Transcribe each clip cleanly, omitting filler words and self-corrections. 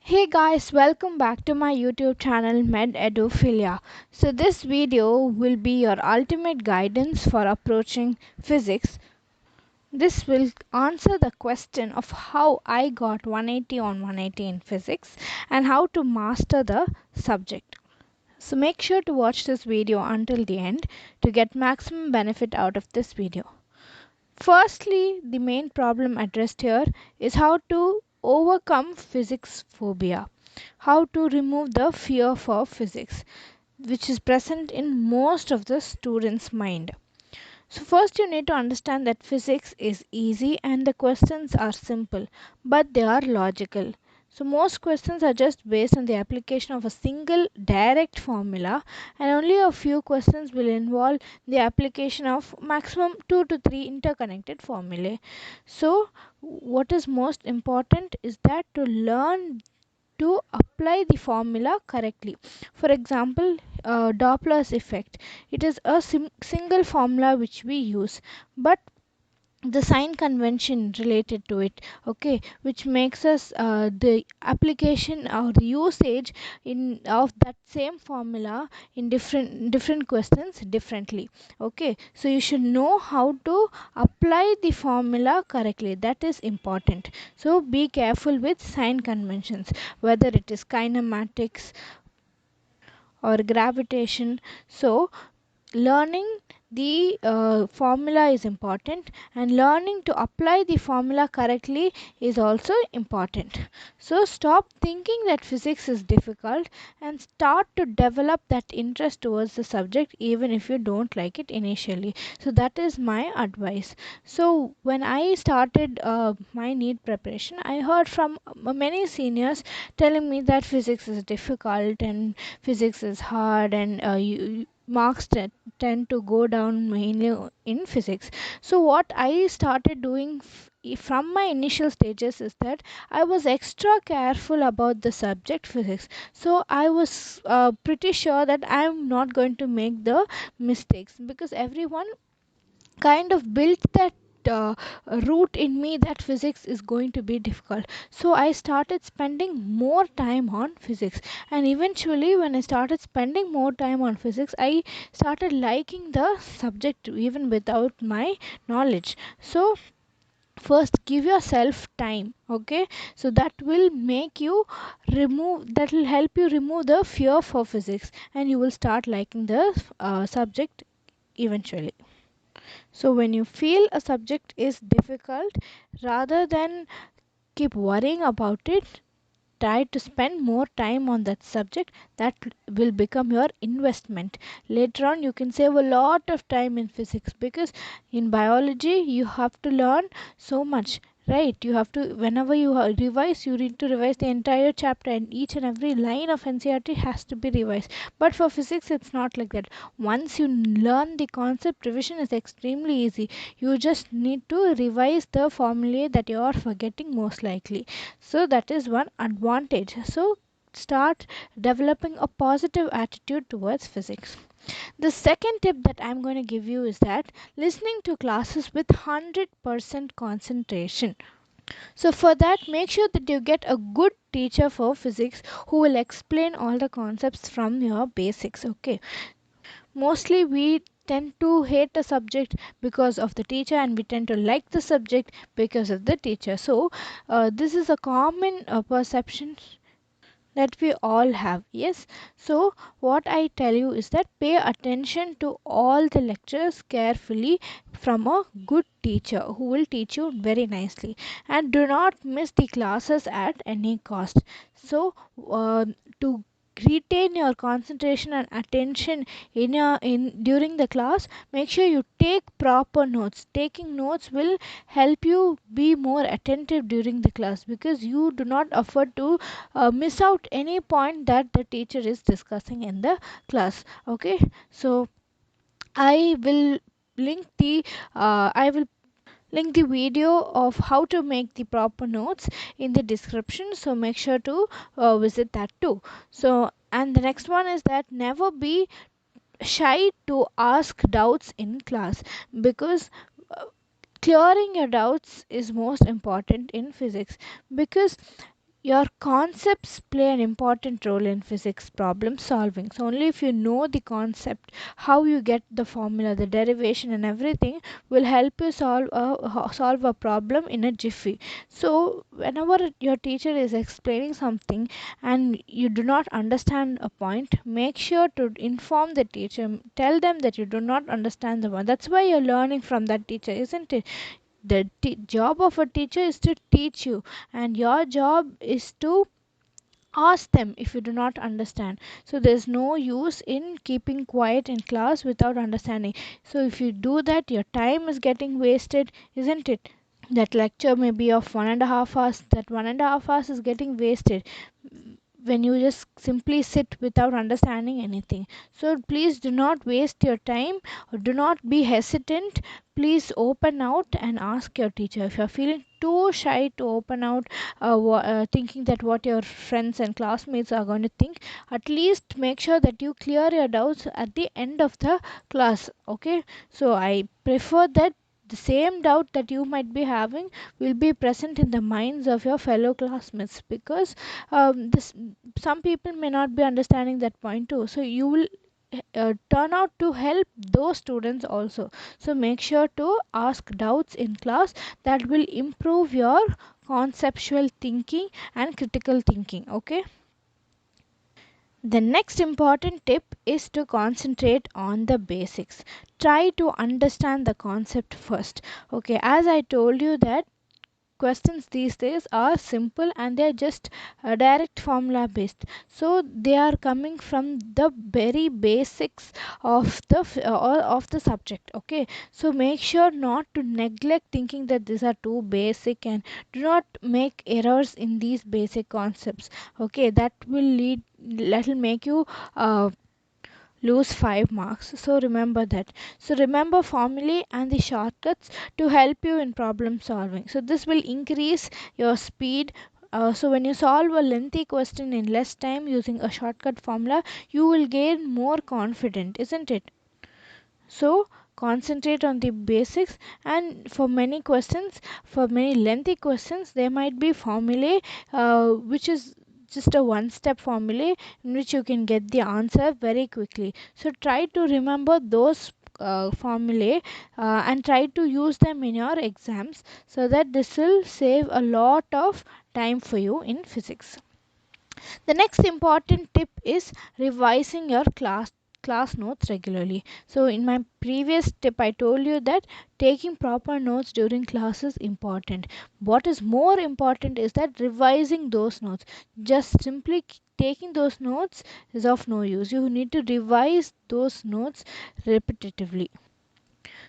Hey guys, welcome back to my YouTube channel MedEduphilia. So this video will be your ultimate guidance for approaching physics. This will answer the question of how I got 180 on 180 in physics and how to master the subject. So make sure to watch this video until the end to get maximum benefit out of this video. Firstly, the main problem addressed here is how to overcome physics phobia, how to remove the fear for physics, which is present in most of the students' mind. So, first, you need to understand that physics is easy and the questions are simple, but they are logical. So, most questions are just based on the application of a single direct formula, and only a few questions will involve the application of maximum 2 to 3 interconnected formulae. So, what is most important is that to learn to apply the formula correctly. For example, Doppler's effect. It is a single formula which we use, but the sign convention related to it, okay, which makes us the application or the usage in of that same formula in different questions differently. Okay, so you should know how to apply the formula correctly. That is important. So be careful with sign conventions, whether it is kinematics or gravitation. So learning the formula is important, and learning to apply the formula correctly is also important. So stop thinking that physics is difficult and start to develop that interest towards the subject even if you don't like it initially. So that is my advice. So when I started my NEET preparation, I heard from many seniors telling me that physics is difficult and physics is hard, and marks tend to go down mainly in physics. So what I started doing from my initial stages is that I was extra careful about the subject physics. So I was pretty sure that I'm not going to make the mistakes, because everyone kind of built that uh, root in me that physics is going to be difficult. So I started spending more time on physics, and eventually when I started spending more time on physics, I started liking the subject even without my knowledge. So first give yourself time, okay, so that will make you that will help you remove the fear for physics, and you will start liking the subject eventually. So when you feel a subject is difficult, rather than keep worrying about it, try to spend more time on that subject. That will become your investment. Later on, you can save a lot of time in physics, because in biology you have to learn so much. Right, you have to, whenever you revise, you need to revise the entire chapter, and each and every line of NCERT has to be revised. But for physics, it's not like that. Once you learn the concept, revision is extremely easy. You just need to revise the formulae that you are forgetting most likely. So that is one advantage. So start developing a positive attitude towards physics. The second tip that I'm going to give you is that listening to classes with 100% concentration. So for that, make sure that you get a good teacher for physics who will explain all the concepts from your basics. Okay, mostly we tend to hate a subject because of the teacher, and we tend to like the subject because of the teacher. So this is a common perception that we all have. Yes, so what I tell you is that pay attention to all the lectures carefully from a good teacher who will teach you very nicely, and do not miss the classes at any cost. So to retain your concentration and attention in during the class, make sure you take proper notes. Taking notes will help you be more attentive during the class, because you do not afford to miss out any point that the teacher is discussing in the class. Okay, so I will I will link the video of how to make the proper notes in the description, so make sure to visit that too. So, and the next one is that never be shy to ask doubts in class, because clearing your doubts is most important in physics. Because your concepts play an important role in physics problem solving. So only if you know the concept, how you get the formula, the derivation and everything will help you solve a problem in a jiffy. So whenever your teacher is explaining something and you do not understand a point, make sure to inform the teacher. Tell them that you do not understand the one. That's why you're learning from that teacher, isn't it? The job of a teacher is to teach you, and your job is to ask them if you do not understand. So there's no use in keeping quiet in class without understanding. So if you do that, your time is getting wasted, isn't it? That lecture may be of 1.5 hours. That 1.5 hours is getting wasted when you just simply sit without understanding anything. So please do not waste your time, or do not be hesitant. Please open out and ask your teacher. If you're feeling too shy to open out, thinking that what your friends and classmates are going to think, at least make sure that you clear your doubts at the end of the class. Okay, so I prefer that the same doubt that you might be having will be present in the minds of your fellow classmates, because some people may not be understanding that point too, so you will turn out to help those students also. So make sure to ask doubts in class. That will improve your conceptual thinking and critical thinking. Okay, the next important tip is to concentrate on the basics. Try to understand the concept first. Okay, as I told you that questions these days are simple and they're just direct formula based, so they are coming from the very basics of the subject. Okay, so make sure not to neglect thinking that these are too basic, and do not make errors in these basic concepts. Okay, that will make you uh, lose 5 marks. So remember that. So remember formulae and the shortcuts to help you in problem solving. So this will increase your speed. So when you solve a lengthy question in less time using a shortcut formula, you will gain more confident, isn't it? So concentrate on the basics, and for many questions, for many lengthy questions, there might be formulae which is just a one step formulae in which you can get the answer very quickly. So try to remember those formulae and try to use them in your exams, so that this will save a lot of time for you in physics. The next important tip is revising your class notes regularly. So in my previous tip I told you that taking proper notes during class is important. What is more important is that revising those notes. Just simply taking those notes is of no use. You need to revise those notes repetitively.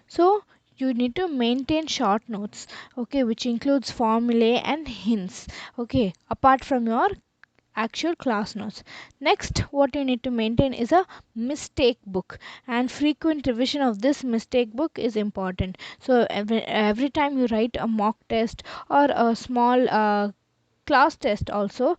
So you need to maintain short notes, okay, which includes formulae and hints, okay, apart from your actual class notes. Next, what you need to maintain is a mistake book, and frequent revision of this mistake book is important. So every time you write a mock test or a small class test also,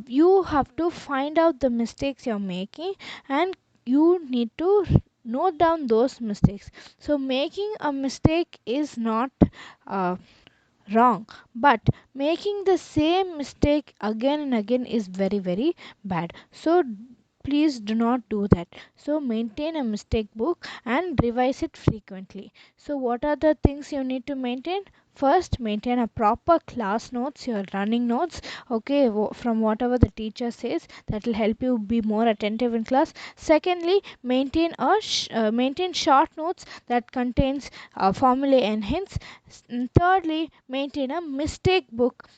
you have to find out the mistakes you're making, and you need to note down those mistakes. So making a mistake is not uh, wrong, but making the same mistake again and again is very very bad. So please do not do that. So maintain a mistake book and revise it frequently. So what are the things you need to maintain? First, maintain a proper class notes, your running notes, okay, from whatever the teacher says. That will help you be more attentive in class. Secondly, maintain short notes that contains formulae and hints. Thirdly, maintain a mistake book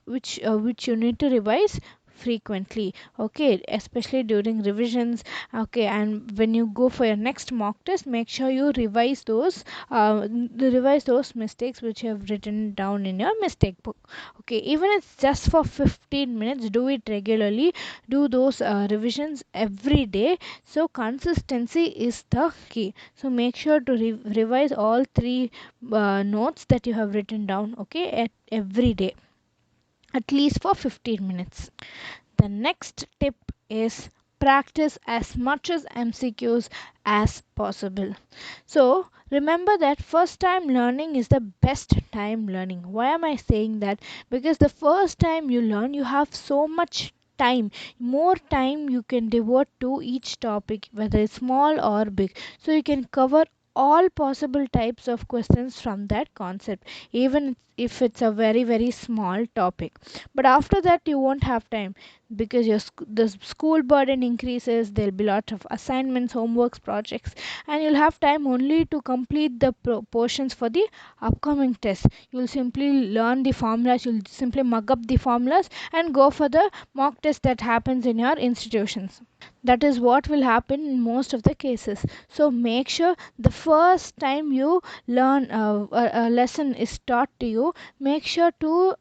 which you need to revise frequently, okay, especially during revisions. Okay, and when you go for your next mock test, make sure you revise those mistakes which you have written down in your mistake book. Okay, even it's just for 15 minutes, do it regularly. Do those revisions every day. So consistency is the key. So make sure to revise all three notes that you have written down, okay, at every day, at least for 15 minutes. The next tip is practice as much as MCQs as possible. So remember that first time learning is the best time learning. Why am I saying that? Because the first time you learn, you have so much time, more time you can devote to each topic, whether it's small or big. So you can cover all possible types of questions from that concept, even if it's a very small topic. But after that you won't have time, because the school burden increases, there'll be lot of assignments, homeworks, projects, and you'll have time only to complete the portions for the upcoming test. You'll simply learn the formulas, you'll simply mug up the formulas and go for the mock test that happens in your institutions. That is what will happen in most of the cases. So make sure the first time you learn a lesson is taught to you, make sure to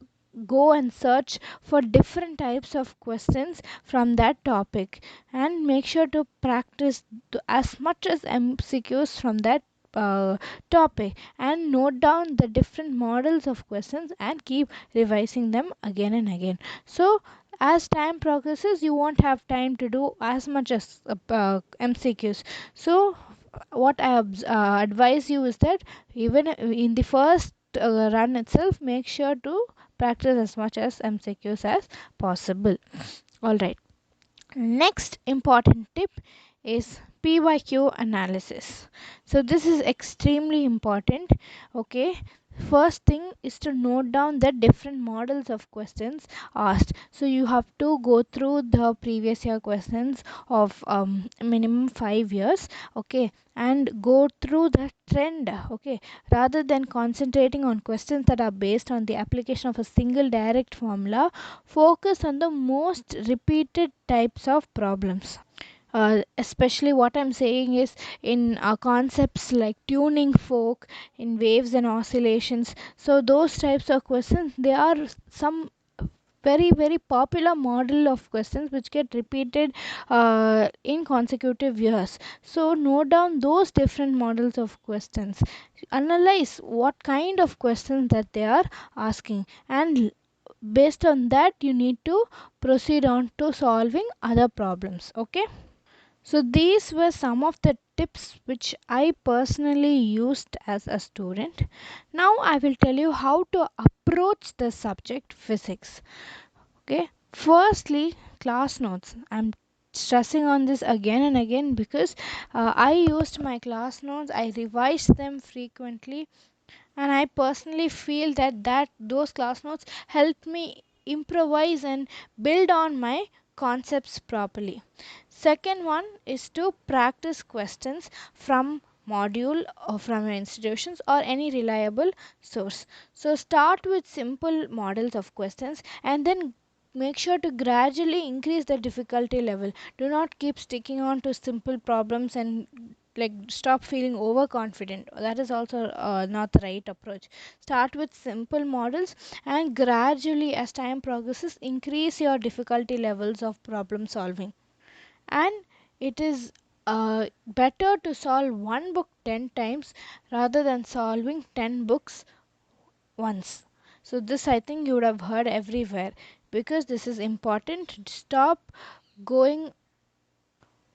go and search for different types of questions from that topic, and make sure to practice as much as MCQs from that uh, topic, and note down the different models of questions and keep revising them again and again. So as time progresses, you won't have time to do as much as MCQs. So what I advise you is that even in the first run itself, make sure to practice as much as MCQs as possible. All right. Next important tip is PYQ analysis. So this is extremely important. Okay. First thing is to note down the different models of questions asked. So you have to go through the previous year questions of minimum 5 years. Okay, and go through the trend. Okay, rather than concentrating on questions that are based on the application of a single direct formula, focus on the most repeated types of problems. Especially what I'm saying is in concepts like tuning fork, in waves and oscillations. So those types of questions, they are some very popular model of questions which get repeated in consecutive years. So note down those different models of questions, analyze what kind of questions that they are asking, and based on that you need to proceed on to solving other problems. Okay, so these were some of the tips which I personally used as a student. Now I will tell you how to approach the subject physics. Okay, firstly, class notes. I'm stressing on this again and again because I used my class notes, I revised them frequently, and I personally feel that those class notes helped me improvise and build on my concepts properly. Second one is to practice questions from module or from your institutions or any reliable source. So start with simple models of questions and then make sure to gradually increase the difficulty level. Do not keep sticking on to simple problems and like stop feeling overconfident. That is also not the right approach. Start with simple models and gradually as time progresses increase your difficulty levels of problem solving. And it is better to solve one book 10 times rather than solving 10 books once. So this I think you would have heard everywhere, because this is important. Stop going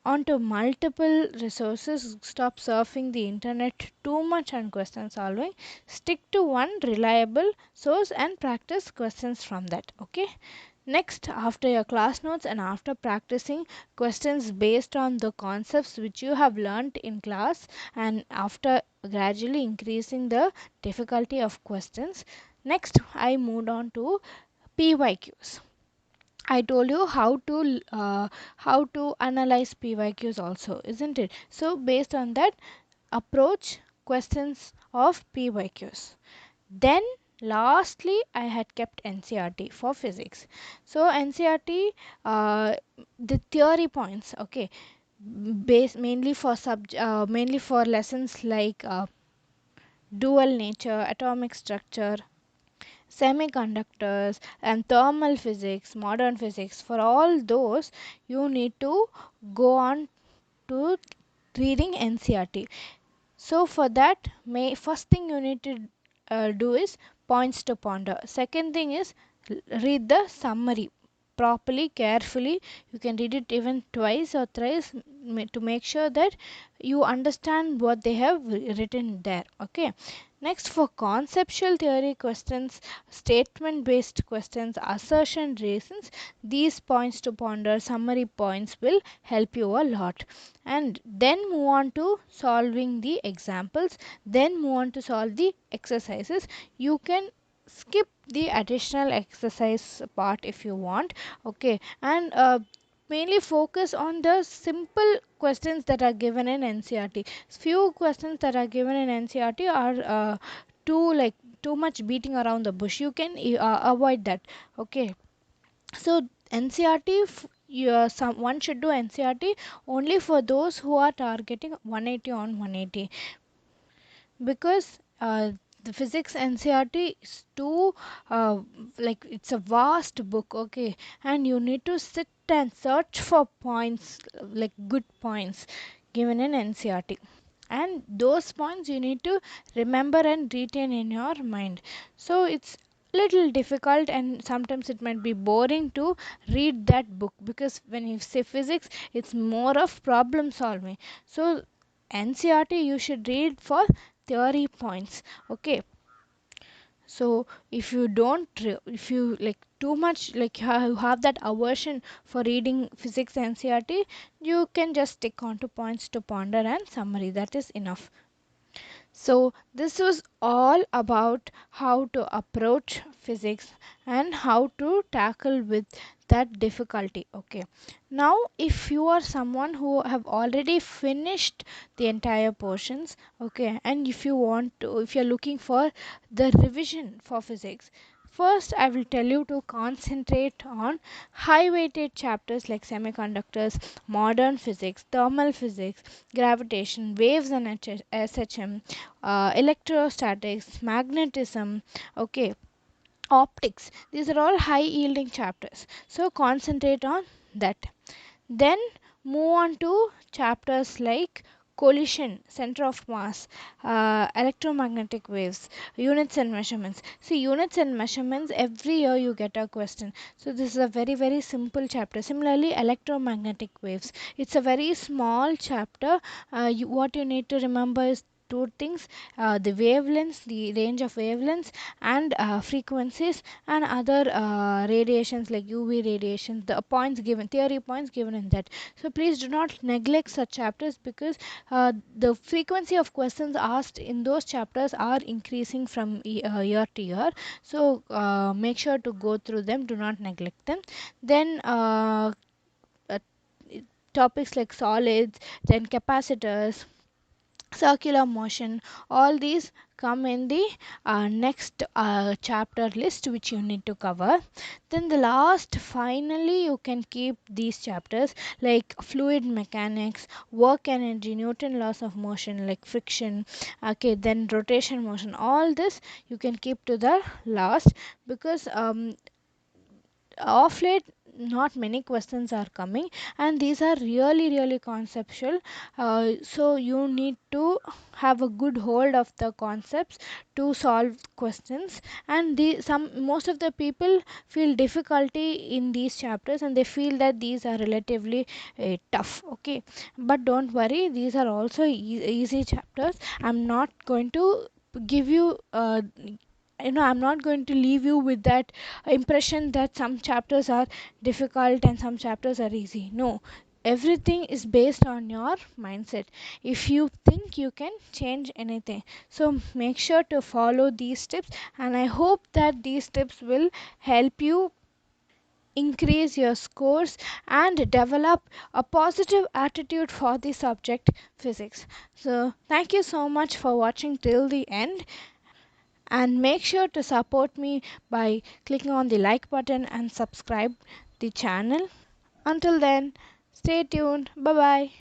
onto multiple resources, stop surfing the internet too much on question solving, stick to one reliable source and practice questions from that. Okay, next, after your class notes and after practicing questions based on the concepts which you have learnt in class, and after gradually increasing the difficulty of questions, next I moved on to PYQs. I told you how to analyze PYQs also, isn't it? So based on that, approach questions of PYQs. Then lastly, I had kept NCRT for physics. So NCRT, the theory points, okay, base mainly for lessons like dual nature, atomic structure, semiconductors, and thermal physics, modern physics. For all those, you need to go on to reading NCRT. So for that, first thing you need to do is points to ponder. Second thing is read the summary. properly, carefully. You can read it even twice or thrice to make sure that you understand what they have written there. Okay. Next, for conceptual theory questions, statement based questions, assertion reasons, these points to ponder, summary points will help you a lot. And then move on to solving the examples, then move on to solve the exercises. You can skip the additional exercise part if you want. Okay. And mainly focus on the simple questions that are given in NCERT. Few questions that are given in NCERT are too like too much beating around the bush. You can avoid that. Okay. So NCERT, one should do NCERT only for those who are targeting 180 on 180, because the physics NCERT is too like it's a vast book. Okay. And you need to sit and search for points, like good points given in NCERT, and those points you need to remember and retain in your mind. So it's little difficult, and sometimes it might be boring to read that book, because when you say physics, it's more of problem solving. So NCERT you should read for theory points. Okay. So if you don't if you like too much, like you have that aversion for reading physics NCERT, you can just stick on to points to ponder and summary. That is enough. So this was all about how to approach physics and how to tackle with that difficulty. Okay. Now if you are someone who have already finished the entire portions, okay, and if you want to, if you're looking for the revision for physics, first I will tell you to concentrate on high weighted chapters like semiconductors, modern physics, thermal physics, gravitation, waves and SHM, electrostatics, magnetism, okay, optics. These are all high yielding chapters. So concentrate on that. Then move on to chapters like collision, center of mass, electromagnetic waves, units and measurements. See, units and measurements, every year you get a question. So this is a very, very simple chapter. Similarly, electromagnetic waves. It's a very small chapter. What you need to remember is two things: the wavelengths, the range of wavelengths, and frequencies, and other radiations like UV radiations, the points given, theory points given in that. So please do not neglect such chapters, because the frequency of questions asked in those chapters are increasing from year to year. So make sure to go through them, do not neglect them. Then uh, topics like solids, then capacitors, circular motion, all these come in the next chapter list which you need to cover. Then the last, finally, you can keep these chapters like fluid mechanics, work energy, Newton laws of motion like friction, okay, then rotation motion, all this you can keep to the last, because of late not many questions are coming, and these are really really conceptual. So you need to have a good hold of the concepts to solve questions. And the some most of the people feel difficulty in these chapters, and they feel that these are relatively tough. Okay. But don't worry, these are also easy chapters. I'm not going to give you I'm not going to leave you with that impression that some chapters are difficult and some chapters are easy. No, everything is based on your mindset. If you think you can change anything, so make sure to follow these tips, and I hope that these tips will help you increase your scores and develop a positive attitude for the subject physics. So thank you so much for watching till the end, and make sure to support me by clicking on the like button and subscribe the channel. Until then, stay tuned. Bye bye.